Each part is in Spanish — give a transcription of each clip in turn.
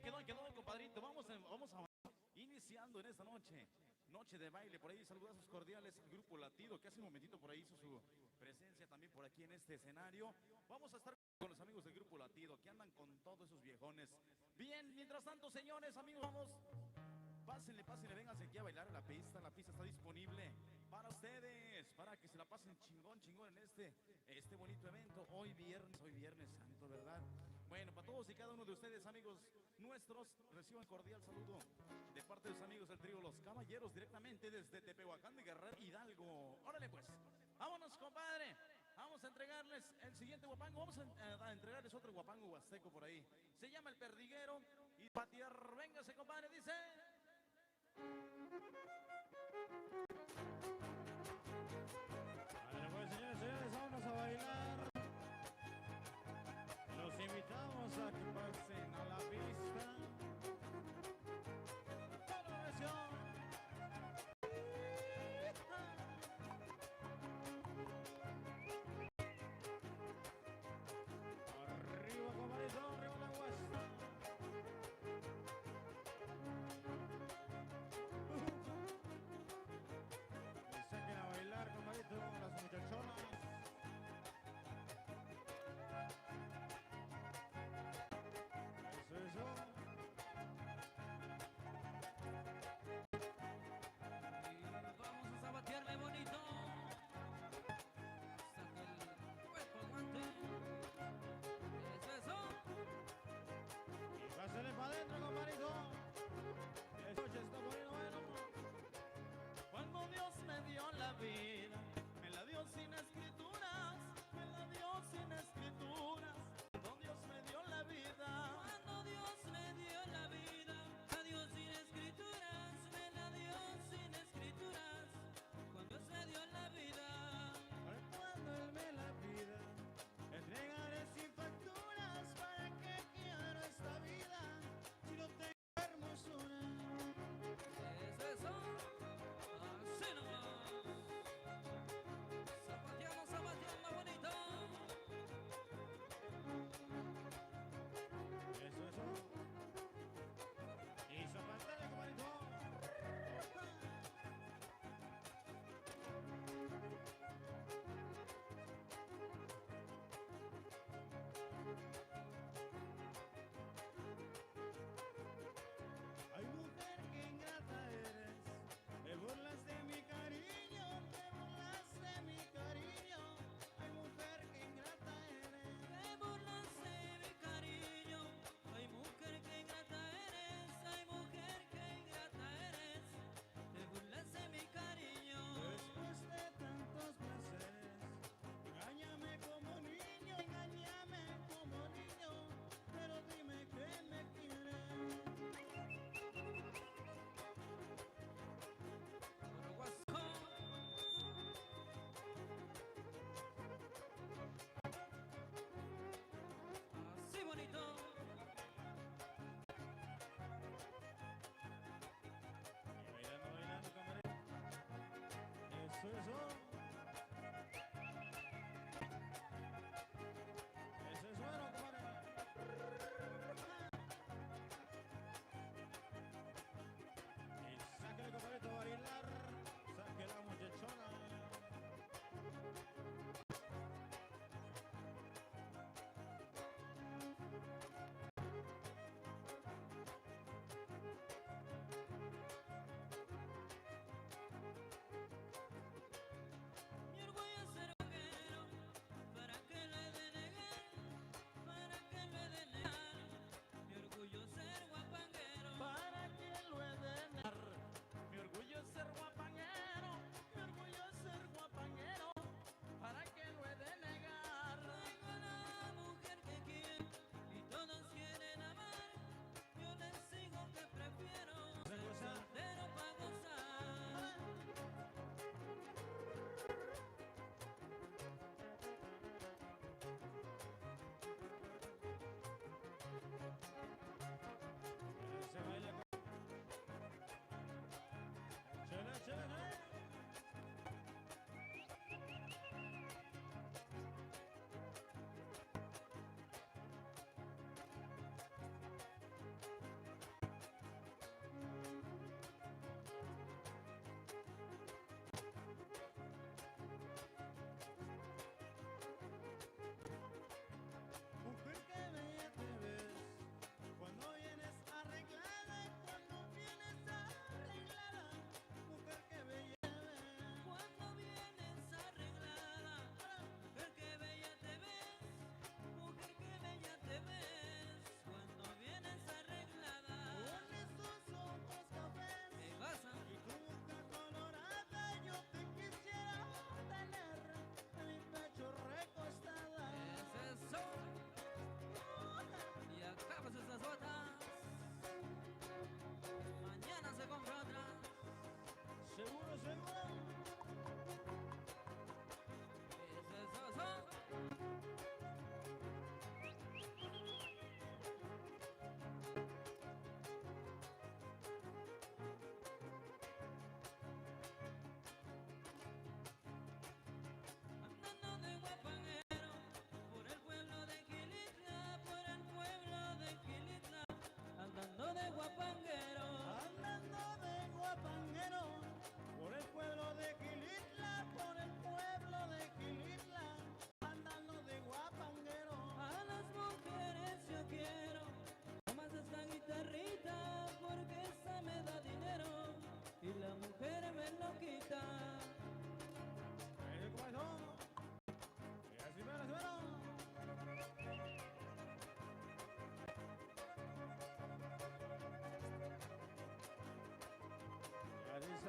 quedó, compadrito. Vamos a iniciando en esta noche de baile. Por ahí saludazos cordiales al Grupo Latido, que hace un momentito por ahí hizo su presencia también por aquí en este escenario. Vamos a estar con los amigos del Grupo Latido, que andan con todos esos viejones. Bien, mientras tanto, señores, amigos, vamos. Pásenle, vénganse aquí a bailar a la pista está disponible para ustedes, para que se la pasen chingón en este bonito evento. Hoy viernes santo, ¿verdad? Bueno, para todos y cada uno de ustedes, amigos nuestros, reciban cordial saludo de parte de sus amigos del trío Los Caballeros, directamente desde Tepehuacán de Guerrero, Hidalgo. Órale pues, vámonos, compadre. Vamos a entregarles el siguiente guapango, vamos a entregarles otro guapango huasteco por ahí. Se llama El Perdiguero y patear, véngase, compadre, dice... Vale, pues señores, vámonos a bailar. Los invitamos a que pasen a la pista. Toda versión. Arriba, compadrito, arriba la huesta.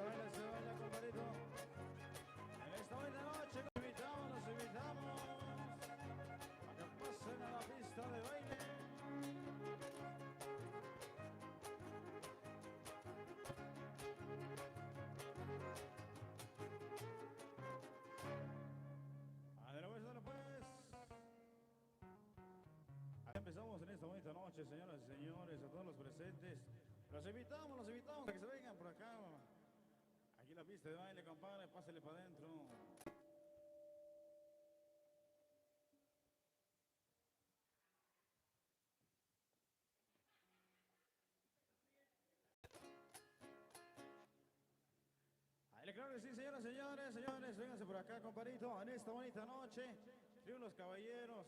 se baila, compadrito. En esta bonita noche los invitamos a que pasen a la pista de baile. Empezamos en esta bonita noche, señoras y señores, a todos los presentes. Los invitamos a que se vengan por acá. Aquí en la pista de baile, compadre, pásele para adentro. Claro que sí, señoras, señores, vénganse por acá, compadrito, en esta bonita noche, trío Los Caballeros.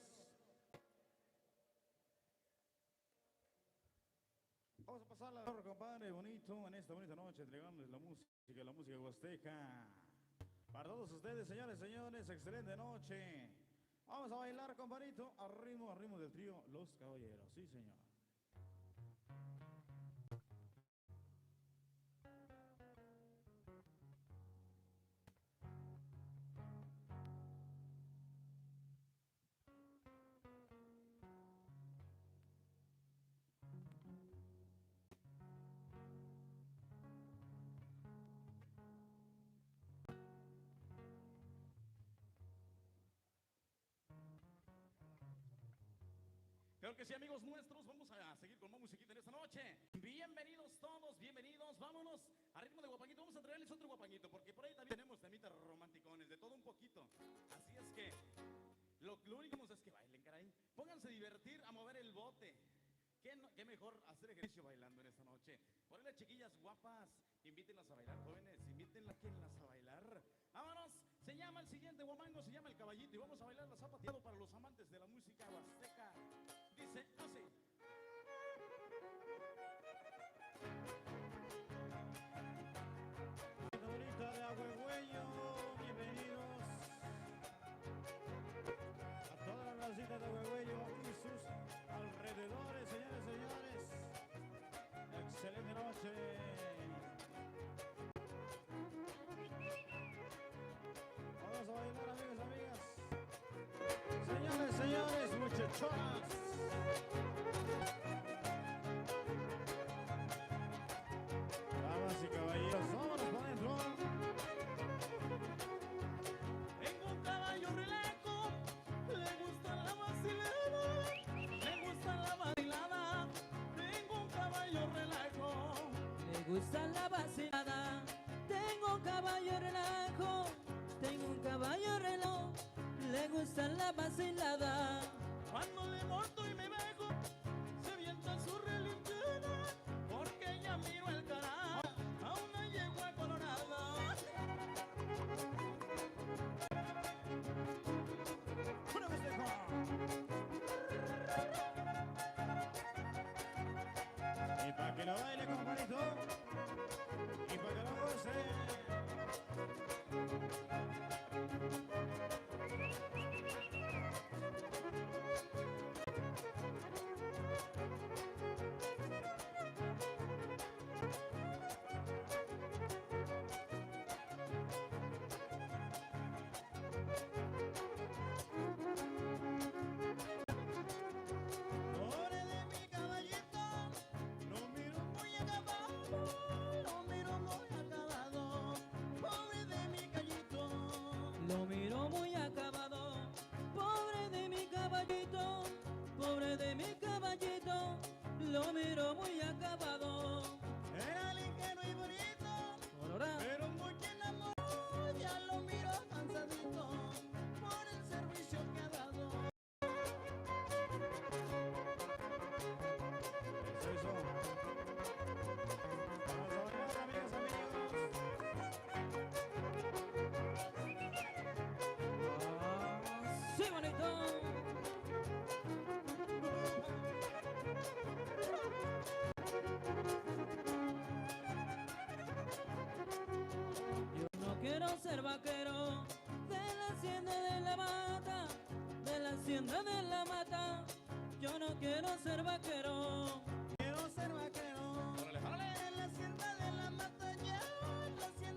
Vamos a pasar la compadre, bonito, en esta bonita noche, entregándoles la música huasteca. Para todos ustedes, señores, excelente noche. Vamos a bailar, compadrito, a ritmo del trío Los Caballeros, sí, señor. Claro que sí, amigos nuestros, vamos a seguir con más musiquita en esta noche. Bienvenidos todos, bienvenidos, vámonos a ritmo de guapanguito. Vamos a traerles otro guapanguito, porque por ahí también tenemos temitas romanticones, de todo un poquito. Así es que, lo único es que bailen, caray. Pónganse a divertir, a mover el bote. ¿Qué mejor hacer ejercicio bailando en esta noche? Por ahí las chiquillas guapas, invítenlas a bailar, jóvenes, invítenlas a bailar. Vámonos, se llama el siguiente guamango, se llama El Caballito, y vamos a bailar la zapateado para los amantes de la música huasteca. Dice así. Bonita de Agüegüeño, bienvenidos a toda la racita de Agüegüeño y sus alrededores, señores. Excelente noche. Vamos a bailar, amigos, amigas. Señores, muchachonas. Damas y caballeros, vámonos para adentro. Tengo un caballo relajo, le gusta la vacilada, le gusta la bailada. Tengo un caballo relajo, le gusta la vacilada. Tengo un caballo relajo, tengo un caballo reloj, le gusta la vacilada. Cuando le monto y me bajo, se avienta su relinchada, porque ya miro el carajo a una yegua colorada. ¡Una vez dejo! Y pa' que lo baile, compadrito, y pa' que lo goce. Pobre de mi caballito, lo miro muy acabado, lo miro muy acabado. Pobre de mi caballito, Lo miro muy acabado, pobre de mi caballito, pobre de mi caballito, lo miro muy acabado. era ligero y bonito, Ahora, pero muy enamorado. Ya lo miro cansadito por el servicio que ha dado. Eso. Vamos a bailar, amigas, amigos. sí, bonito. Yo no quiero ser vaquero de la hacienda de la mata, de la hacienda de la mata. Yo no quiero ser vaquero. Quiero ser vaquero. ¡Órale, órale! En la hacienda de la mata, ya, la hacienda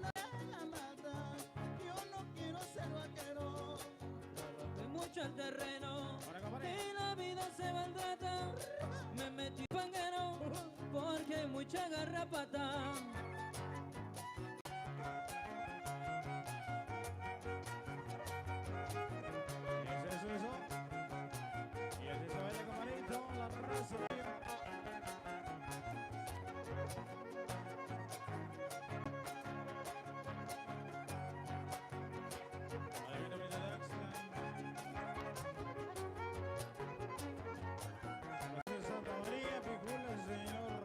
al terreno Ahora, compadre. y la vida se maltrata. Me metí panguero porque hay mucha garrapata. Eso. Y así se baila, compadrito, la raza. Ahí viene Brenda Daxman. Gracias, Santa María, Pijula, señor.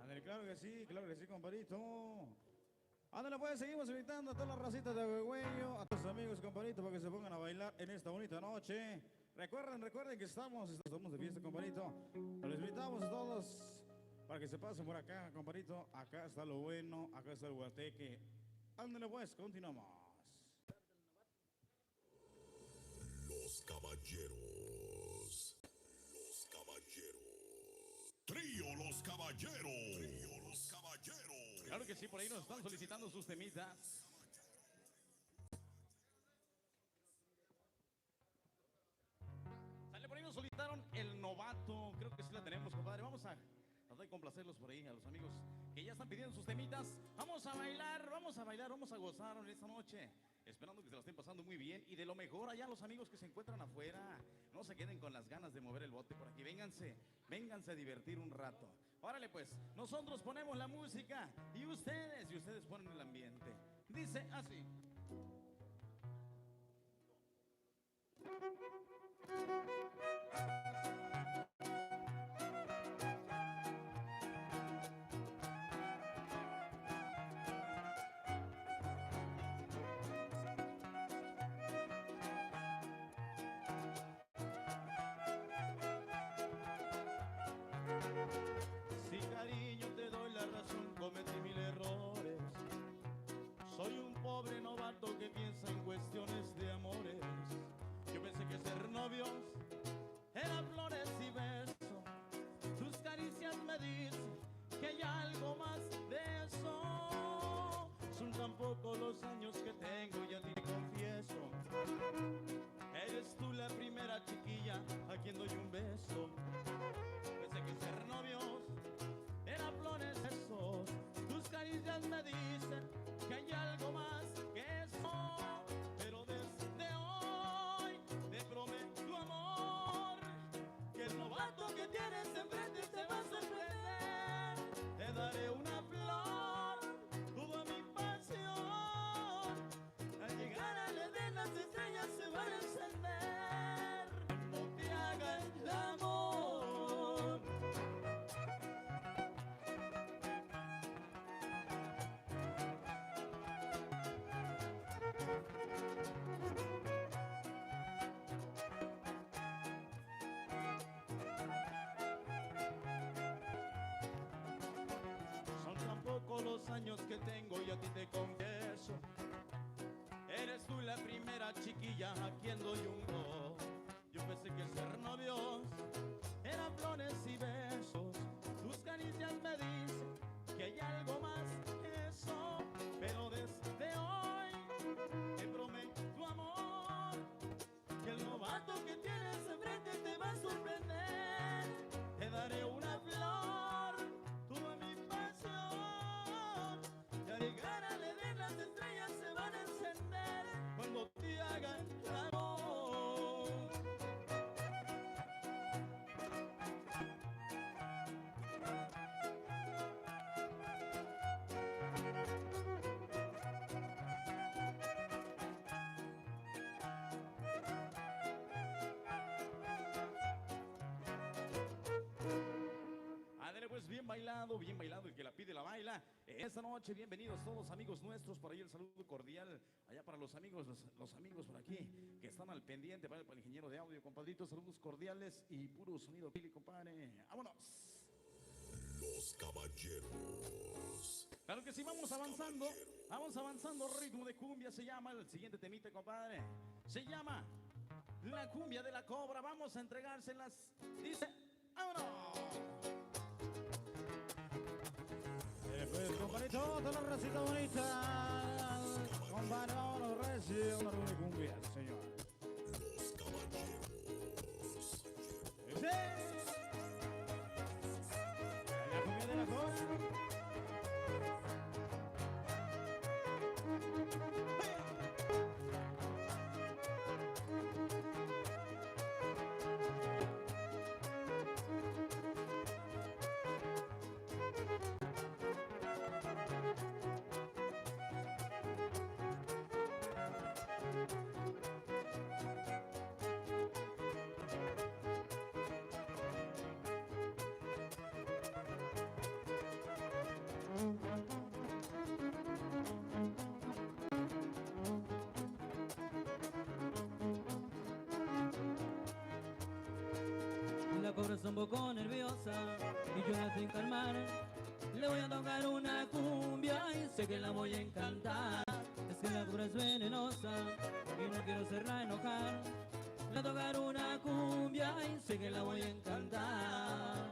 Ándale, claro que sí, compadrito. Ándale, pues, seguimos invitando a todas las racitas de Huehueyo, a tus amigos, compadrito, para que se pongan a bailar en esta bonita noche. Recuerden que estamos de fiesta, compadrito. Los invitamos a todos para que se pasen por acá, compadrito. Acá está lo bueno, acá está el guateque. Ándale, pues, continuamos. Los caballeros. Los caballeros. Trío Los Caballeros. Trío Los Caballeros. Claro que sí, por ahí nos están solicitando sus temitas. Sale, por ahí nos solicitaron el novato. Creo que sí la tenemos, compadre. Vamos a tratar de complacerlos por ahí, a los amigos que ya están pidiendo sus temitas. Vamos a bailar, vamos a gozar en esta noche. Esperando que se la estén pasando muy bien. Y de lo mejor allá los amigos que se encuentran afuera. No se queden con las ganas de mover el bote por aquí. Vénganse a divertir un rato. Órale pues, nosotros ponemos la música y ustedes ponen el ambiente. Dice así. Sí, cariño, te doy la razón, cometí mil errores. Soy un pobre novato que piensa en cuestiones de amores. Yo pensé que ser novios era flores y besos. Tus caricias me dicen que hay algo más de eso. Son tan pocos los años que tengo y a ti te confieso. Eres tú la primera chiquilla a quien doy un beso. Pensé que ser novios era flores esos. Tus caricias me dicen que hay algo más que eso. Pero desde hoy te prometo amor, que el novato que tienes enfrente te va a sorprender. Te daré una flor, toda mi pasión. Al llegar a la edad las estrellas se van a encender. No te hagas el amor. Son tan pocos los años que tengo y a ti te confieso. Eres tú la primera chiquilla a quien doy un go. Yo pensé que ser novios eran flores y besos. Tus caricias me dicen que hay algo más que eso. Pero desde hoy te prometo amor, que el novato que tienes enfrente te va a sorprender. Te daré una flor, toda mi pasión. Y al llegar a la edad las estrellas se van a encender cuando te hagan amor. Ándale pues, bien bailado, el que la pide la baila. Esta noche, bienvenidos todos amigos nuestros, por ahí el saludo cordial, allá para los amigos por aquí, que están al pendiente, para el ingeniero de audio, compadrito, saludos cordiales y puro sonido, Pili, compadre. ¡Vámonos! Los caballeros. Claro que sí, vamos avanzando, ritmo de cumbia se llama el siguiente temita, compadre. Se llama La Cumbia de la Cobra, vamos a entregárselas, dice, ¡vámonos! Pues, compadrito, toda la racita bonita. Compadre, vámonos, recio, una rueda de cumbia, señor. Los caballeros. ¡Sí! La cumbia de la cobra. La cobra está un poco nerviosa y yo la tengo que calmar. Le voy a tocar una cumbia y sé que la voy a encantar. Es que la cobra es venenosa y no quiero hacerla enojar. Le voy a tocar una cumbia y sé que la voy a encantar.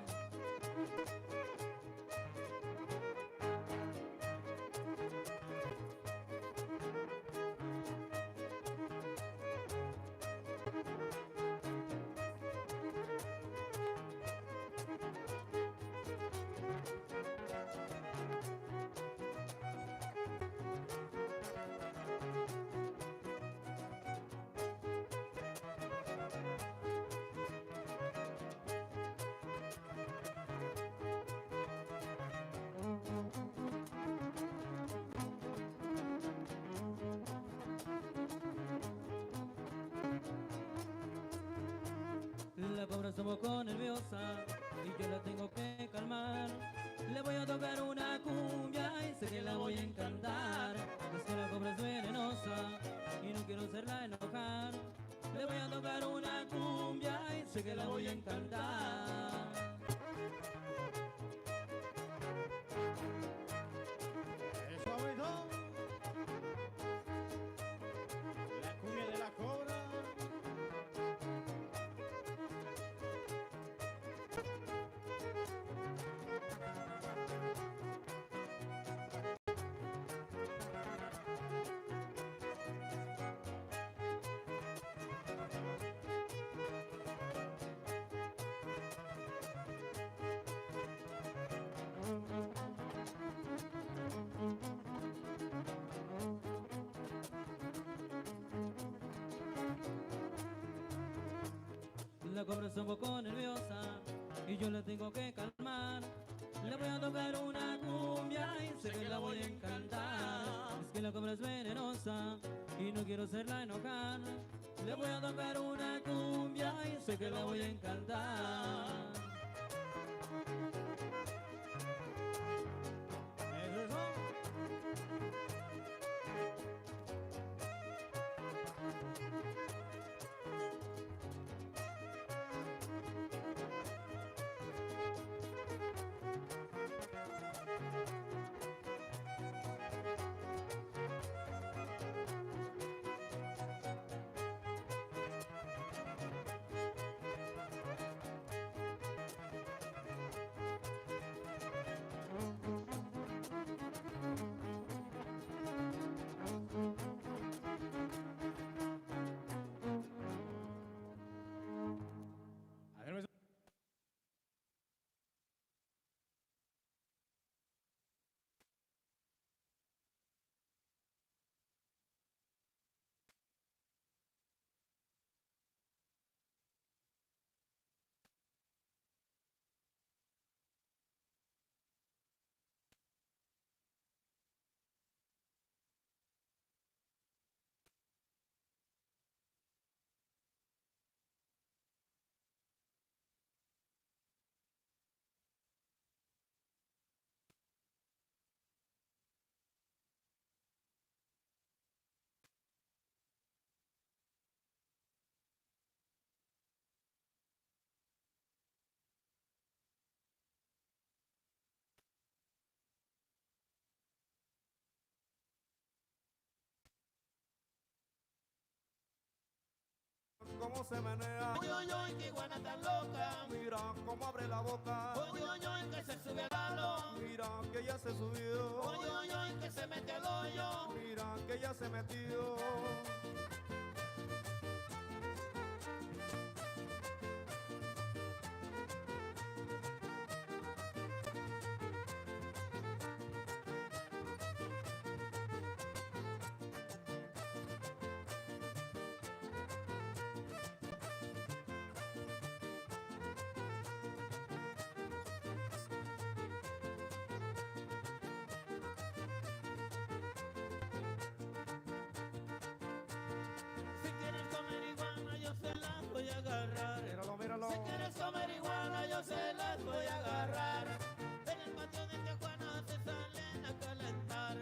La cobra está un poco nerviosa y yo la tengo que calmar. Le voy a tocar una cumbia y sé que la voy a encantar. Es que la cobra es venenosa y no quiero hacerla enojar. Le voy a tocar una cumbia y sé que la voy a encantar. Eso, abuelo. La cumbia de la cobra. La cobra está un poco nerviosa y yo la tengo que calmar. Le voy a tocar una cumbia y sé que la voy a encantar. Es que la cobra es venenosa y no quiero hacerla enojar. Le voy a tocar una cumbia y sé que la voy a encantar. Eso. A ver, cómo se menea, Uy, uy, uy, qué iguana tan loca. mira cómo abre la boca, Uy, uy, uy, que se sube al palo. mira que ya se subió, Uy, uy, uy, se mete al hoyo. Mira que ya se metió. Si quieres comer iguana, yo se las voy a agarrar. Míralo, míralo. Si quieres comer iguana, yo se las voy a agarrar. En el patio de Tijuana se salen a calentar.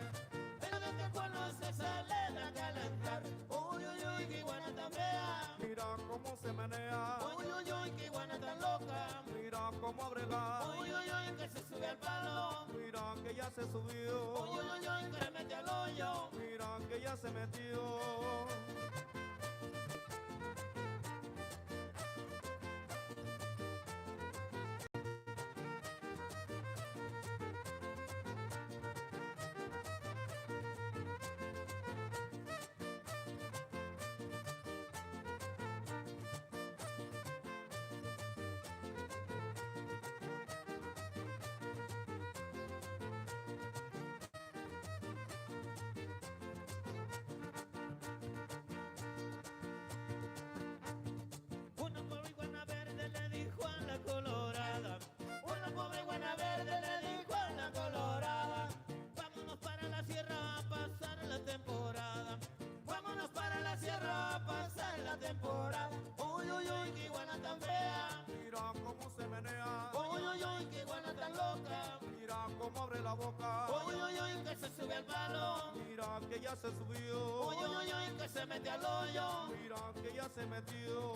En el de Tijuana se salen a calentar. Uy, uy, uy, que iguana tan fea. Mira cómo se menea. Uy, uy, uy, que iguana tan loca. Mira cómo abre la. Uy, uy, uy, que se sube al palo. Mira que ya se subió. Uy, uy, uy, que le mete al hoyo. Mira que ya se metió. Una pobre iguana verde le dijo a la colorada. Una pobre iguana verde le dijo a la colorada. Vámonos para la sierra a pasar la temporada. Vámonos para la sierra a pasar la temporada. Uy, uy, uy, que iguana tan fea. Mira cómo se menea. Uy, uy, uy, que iguana tan loca. Mira cómo abre la boca. Uy, uy, uy, que se sube al palo. Mira que ya se subió. Uy, uy, uy, que se mete al hoyo. Mira que ya se metió.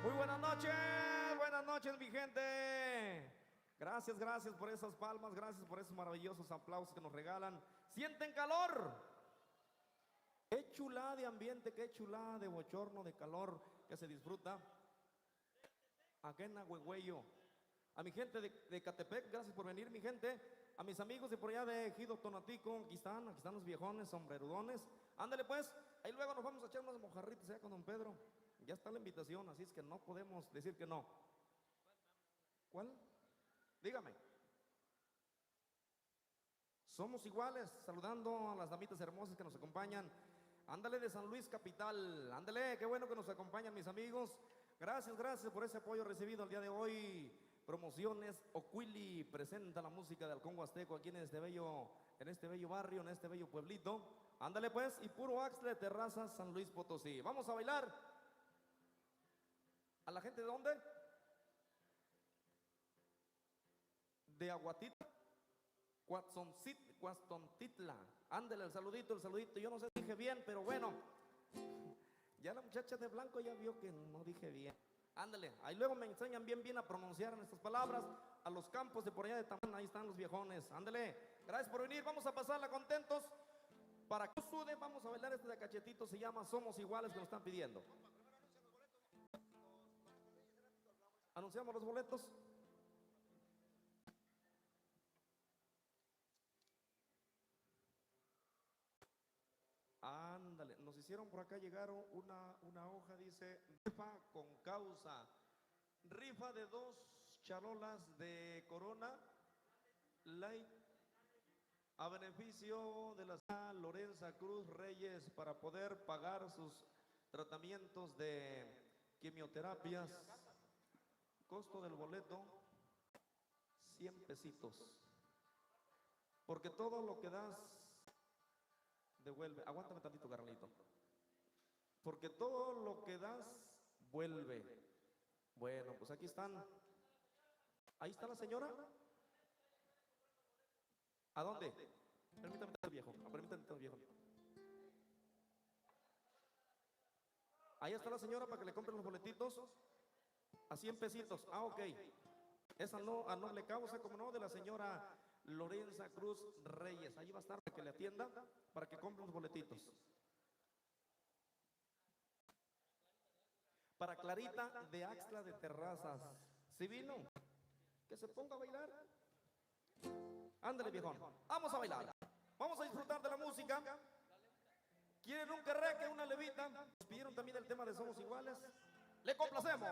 Muy buenas noches mi gente. Gracias, gracias por esas palmas, gracias por esos maravillosos aplausos que nos regalan. ¿Sienten calor? Qué chulada de ambiente, qué chulada de bochorno, de calor que se disfruta. Acá en Ahuehueyo. A mi gente de Catepec, gracias por venir mi gente. A mis amigos de por allá de Ejido Tonatico, aquí están los viejones, sombrerudones. Ándale pues, ahí luego nos vamos a echar unas mojarritas allá con don Pedro. Ya está la invitación, así es que no podemos decir que no. ¿Cuál? Dígame. Somos iguales, saludando a las damitas hermosas que nos acompañan. Ándale de San Luis Capital, ándale, qué bueno que nos acompañan mis amigos. Gracias, gracias por ese apoyo recibido el día de hoy. Promociones Ocuili presenta la música de Halcón Huasteco aquí en este bello barrio, en este bello pueblito. Ándale pues, y puro Axle, Terrazas, San Luis Potosí. Vamos a bailar. ¿A la gente de dónde? De Aguatitla, Cuastontitla. Ándale, el saludito. Yo no sé si dije bien, pero bueno. Ya la muchacha de blanco ya vio que no dije bien. Ándale, ahí luego me enseñan bien a pronunciar estas palabras. A los campos de por allá de Tamán, ahí están los viejones. Ándale, gracias por venir, vamos a pasarla contentos. Para que sude, vamos a bailar este de cachetito, se llama Somos Iguales, que nos están pidiendo. Anunciamos los boletos. Ándale, nos hicieron por acá llegar una hoja, dice, rifa con causa. Rifa de 2 charolas de Corona Light a beneficio de la señora Lorenza Cruz Reyes para poder pagar sus tratamientos de quimioterapias. Costo del boleto, 100 pesitos. Porque todo lo que das, devuelve. Aguántame tantito, carnalito. Porque todo lo que das, vuelve. Bueno, pues aquí están. Ahí está la señora. ¿A dónde? Permítame tanto, viejo. Permítame tanto, viejo. Ahí está la señora para que le compren los boletitos. A 100 pesitos. Ah, ok. Esa no, a noble causa, como no, de la señora Lorenza Cruz Reyes. Ahí va a estar para que le atienda, para que compren los boletitos. Para Clarita de Axtla de Terrazas. ¿Sí vino? Que se ponga a bailar. Ándale, viejón. Vamos a bailar. Vamos a disfrutar de la música. ¿Quieren un querreque, una levita? Nos pidieron también el tema de Somos Iguales. ¡Le complacemos!